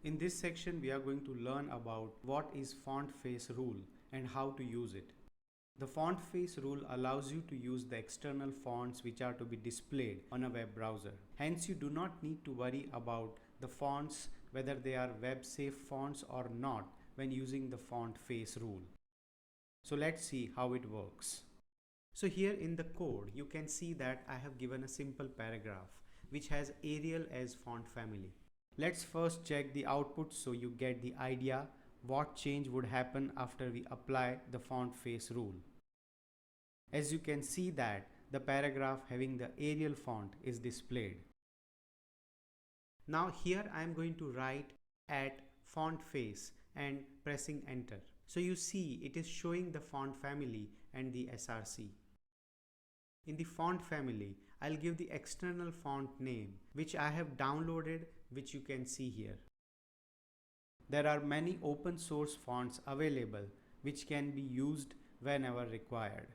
In this section, we are going to learn about what is font face rule and how to use it. The font face rule allows you to use the external fonts which are to be displayed on a web browser. Hence, you do not need to worry about the fonts, whether they are web safe fonts or not, when using the font face rule. So let's see how it works. So here in the code, you can see that I have given a simple paragraph which has Arial as font family. Let's first check the output so you get the idea what change would happen after we apply the font face rule. As you can see that the paragraph having the Arial font is displayed. Now here I am going to write at font face and pressing enter. So you see it is showing the font family and the SRC. In the font family, I'll give the external font name which I have downloaded, which you can see here. There are many open source fonts available which can be used whenever required.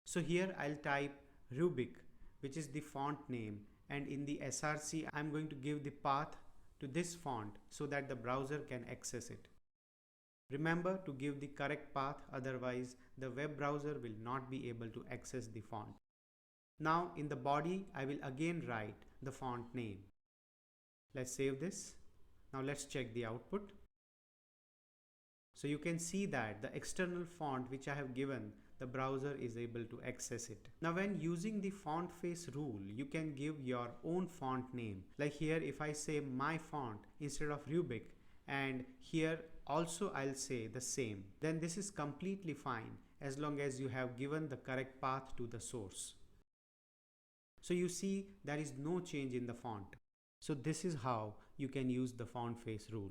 So here I'll type Rubik, which is the font name, and in the SRC I'm going to give the path to this font so that the browser can access it. Remember to give the correct path, otherwise the web browser will not be able to access the font. Now in the body I will again write the font name. Let's save this. Now let's check the output. So you can see that the external font which I have given, the browser is able to access it. Now when using the font face rule, you can give your own font name. Like here if I say my font instead of Rubik, and here also I'll say the same, then this is completely fine as long as you have given the correct path to the source. So you see there is no change in the font. So this is how you can use the font face rule.